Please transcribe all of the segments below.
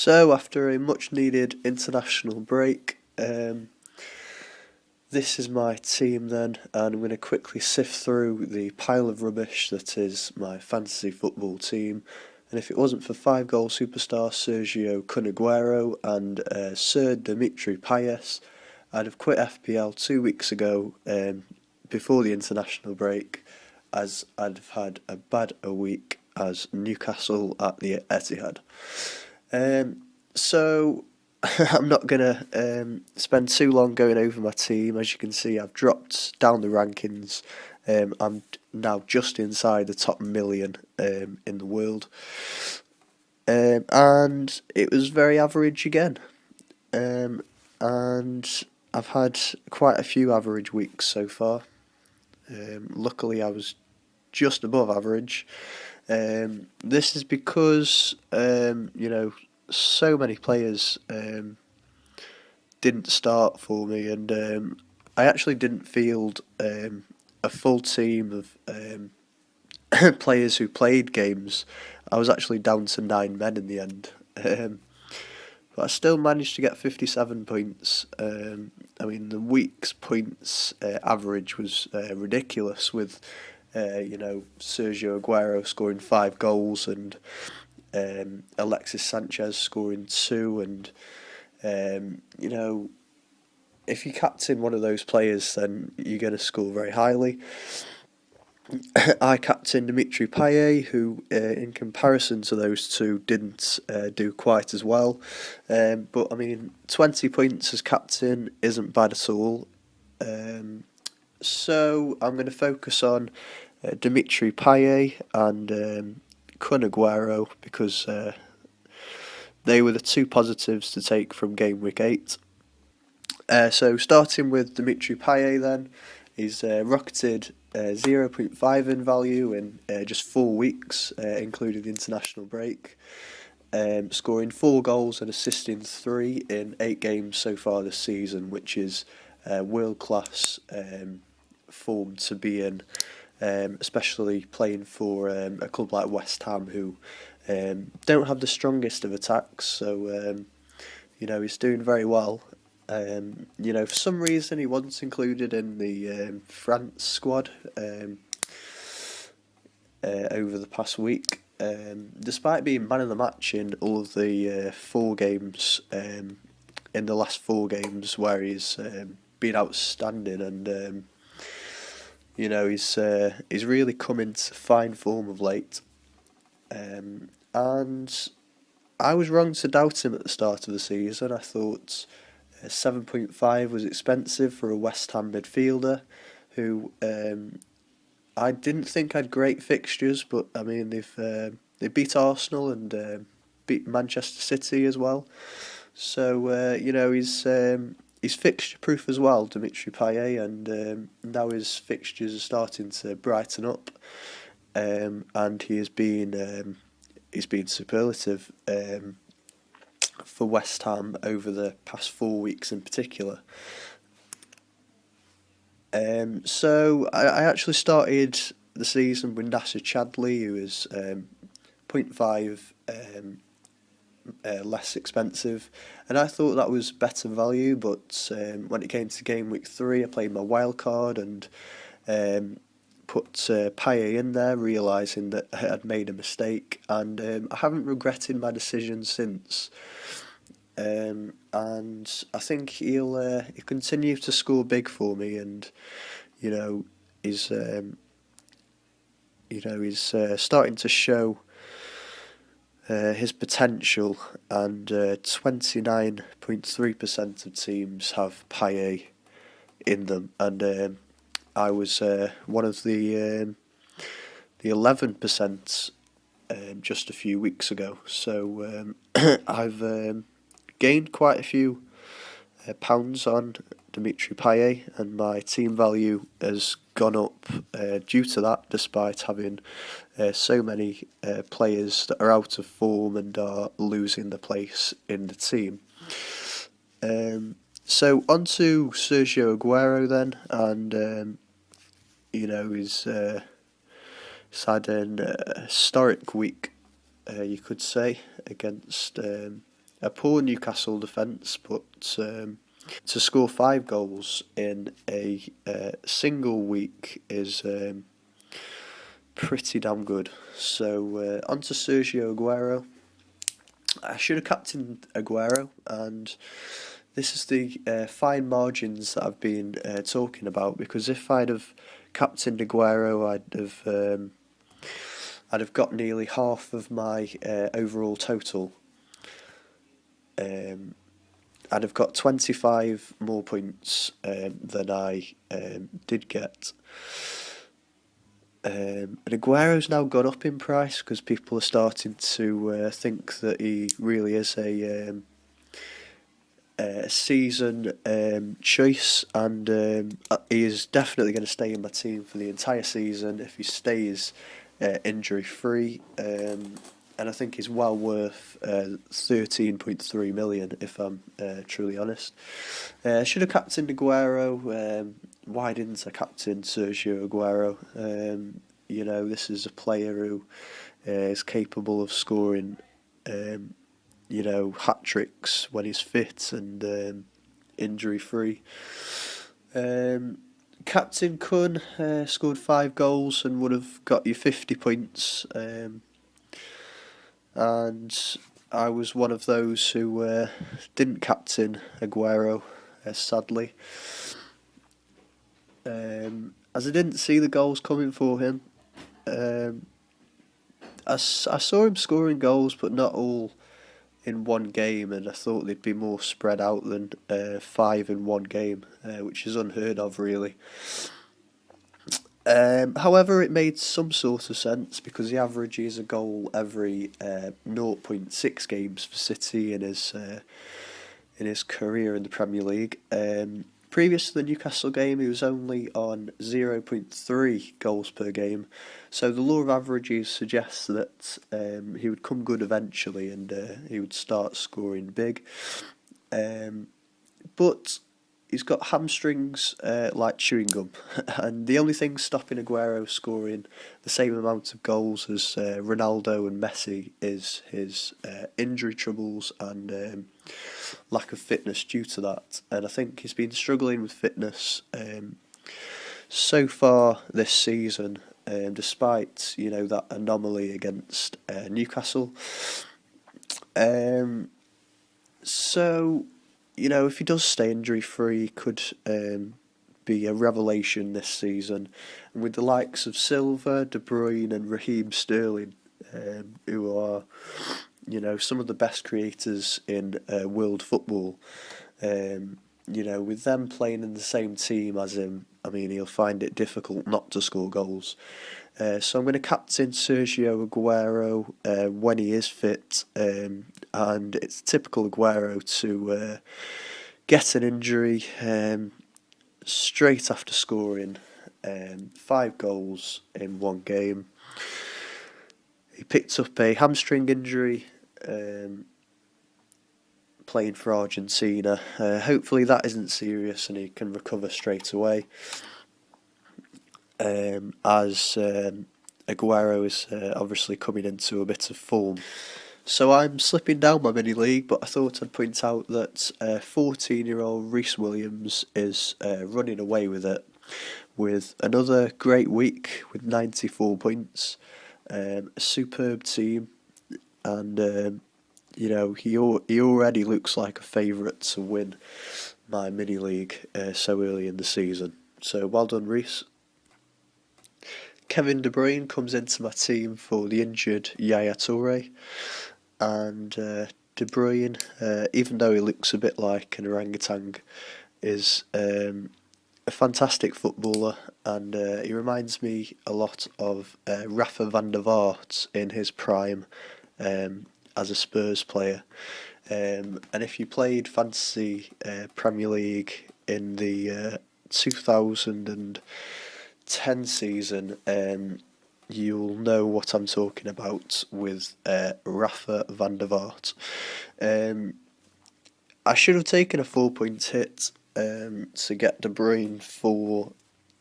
So, after a much needed international break, this is my team then, and I'm going to quickly sift through the pile of rubbish that is my fantasy football team. And if it wasn't for 5 goal superstar Sergio Aguero and Sir Dimitri Payes, I'd have quit FPL 2 weeks ago before the international break, as I'd have had a bad a week as Newcastle at the Etihad. So I'm not gonna spend too long going over my team. As you can see, I've dropped down the rankings. I'm now just inside the top million in the world, and it was very average again. And I've had quite a few average weeks so far. Luckily, I was just above average. This is because so many players didn't start for me, and I actually didn't field a full team of players who played games. I was actually down to 9 men in the end. But I still managed to get 57 points. I mean, the week's points average was ridiculous, with Sergio Aguero scoring 5 goals and Alexis Sanchez scoring 2, and if you captain one of those players, then you're going to score very highly. I captained Dimitri Payes, who, in comparison to those two, didn't do quite as well. But I mean, 20 points as captain isn't bad at all. So I'm going to focus on Dimitri Payet and Kun Aguero, because they were the two positives to take from game week 8. So starting with Dimitri Payet then, he's rocketed 0.5 in value in just 4 weeks, including the international break, scoring 4 goals and assisting 3 in 8 games so far this season, which is world-class form to be in, especially playing for a club like West Ham, who don't have the strongest of attacks, so he's doing very well. For some reason he wasn't included in the France squad over the past week, despite being man of the match in all of the 4 games, in the last 4 games where he's been outstanding, and he's really come into fine form of late, and I was wrong to doubt him at the start of the season. I thought 7.5 was expensive for a West Ham midfielder who I didn't think had great fixtures, but I mean they beat Arsenal and beat Manchester City as well. So he's fixture proof as well, Dimitri Payet, and now his fixtures are starting to brighten up, and he's been superlative for West Ham over the past 4 weeks in particular. So I actually started the season with Nasser Chadli, who is 0.5 less expensive, and I thought that was better value, but when it came to game week 3, I played my wild card and put Payet in there, realising that I had made a mistake, and I haven't regretted my decision since. And I think he'll continue to score big for me, and he's starting to show his potential, and 29.3% of teams have Payet in them, and I was one of the 11% just a few weeks ago. So I've gained quite a few pounds on Dimitri Payet, and my team value has gone up due to that, despite having so many players that are out of form and are losing their place in the team. So on to Sergio Aguero then, and he's had an historic week, you could say, against a poor Newcastle defence, but to score 5 goals in a single week is pretty damn good. So on to Sergio Aguero. I should have captained Aguero, and this is the fine margins that I've been talking about. Because if I'd have captained Aguero, I'd have got nearly half of my overall total. Um, I'd have got 25 more points than I did get. And Aguero's now gone up in price because people are starting to think that he really is a season choice, and he is definitely going to stay in my team for the entire season if he stays injury free. And I think he's well worth 13.3 million if I'm truly honest. Should have captained Aguero. Why didn't I captain Sergio Aguero? This is a player who is capable of scoring hat tricks when he's fit and injury free. Captain Kun scored 5 goals and would have got you 50 points. And I was one of those who didn't captain Aguero, sadly. As I didn't see the goals coming for him. I saw him scoring goals, but not all in one game, and I thought they'd be more spread out than 5 in one game, which is unheard of, really. However, it made some sort of sense because he averages a goal every 0.6 games for City in his career in the Premier League. Previous to the Newcastle game, he was only on 0.3 goals per game, so the law of averages suggests that he would come good eventually and he would start scoring big. But he's got hamstrings like chewing gum, and the only thing stopping Aguero scoring the same amount of goals as Ronaldo and Messi is his injury troubles and lack of fitness due to that. And I think he's been struggling with fitness so far this season, despite that anomaly against Newcastle. So, if he does stay injury free, could be a revelation this season. And with the likes of Silva, De Bruyne, and Raheem Sterling, who are, some of the best creators in world football, with them playing in the same team as him, he'll find it difficult not to score goals. So I'm going to captain Sergio Aguero when he is fit, and it's typical Aguero to get an injury straight after scoring 5 goals in one game. He picked up a hamstring injury playing for Argentina. Hopefully that isn't serious and he can recover straight away. As Aguero is obviously coming into a bit of form. So I'm slipping down my mini league, but I thought I'd point out that 14-year-old Reece Williams is running away with it, with another great week with 94 points, a superb team, and he already looks like a favourite to win my mini league so early in the season. So well done, Reece. Kevin De Bruyne comes into my team for the injured Yaya Toure, and De Bruyne, even though he looks a bit like an orangutan, is a fantastic footballer, and he reminds me a lot of Rafa van der Vaart in his prime as a Spurs player. And if you played Fantasy Premier League in the 2010 season, you'll know what I'm talking about with Rafa van der Vaart. I should have taken a 4-point hit to get De Bruyne for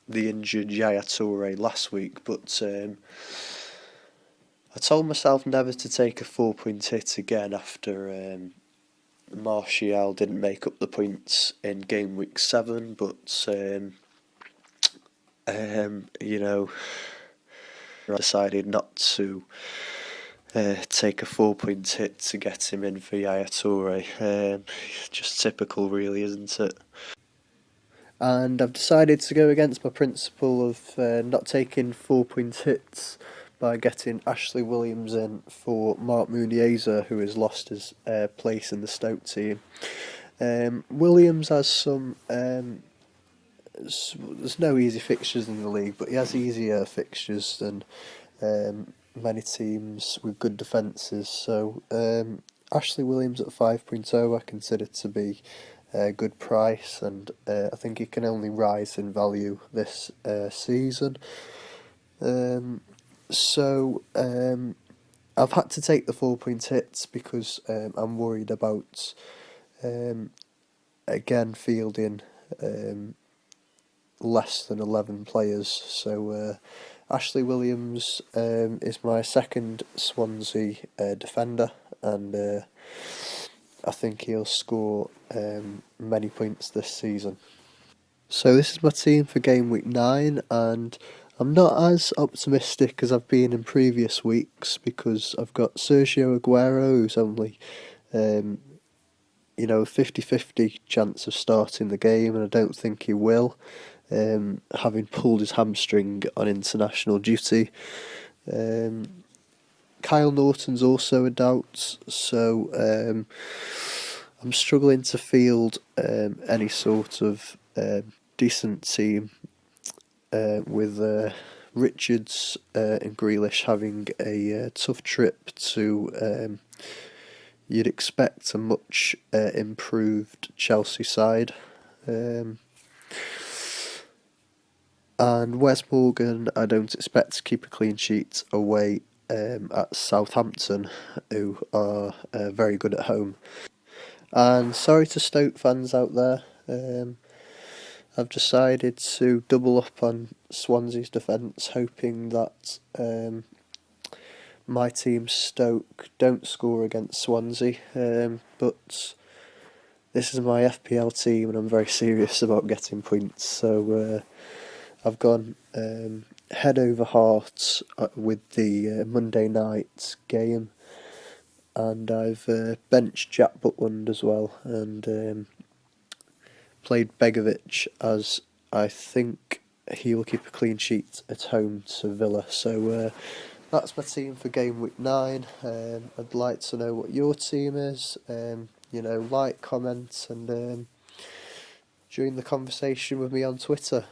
the injured Yaya Toure last week, but I told myself never to take a 4-point hit again after Martial didn't make up the points in game week 7, but you know, I decided not to take a 4-point hit to get him in for Yaya Toure. Just typical, really, isn't it? And I've decided to go against my principle of not taking 4-point hits by getting Ashley Williams in for Mark Muniesa, who has lost his place in the Stoke team. Williams has some. There's no easy fixtures in the league, but he has easier fixtures than many teams with good defences. So Ashley Williams at 5.0 I consider to be a good price, and I think he can only rise in value this season. So I've had to take the 4-point hits because I'm worried about again fielding less than 11 players. So Ashley Williams is my second Swansea defender, and I think he'll score many points this season. So this is my team for game week 9, and I'm not as optimistic as I've been in previous weeks because I've got Sergio Aguero, who's only 50-50 chance of starting the game, and I don't think he will, having pulled his hamstring on international duty. Kyle Norton's also a doubt, so I'm struggling to field any sort of decent team with Richards and Grealish having a tough trip to you'd expect a much improved Chelsea side. And Wes Morgan, I don't expect to keep a clean sheet away at Southampton, who are very good at home. And sorry to Stoke fans out there, I've decided to double up on Swansea's defence, hoping that my team Stoke don't score against Swansea, but this is my FPL team and I'm very serious about getting points, so I've gone head over heart with the Monday night game, and I've benched Jack Butland as well, and played Begovic, as I think he will keep a clean sheet at home to Villa. So that's my team for game week 9. I'd like to know what your team is. Like, comment, and join the conversation with me on Twitter.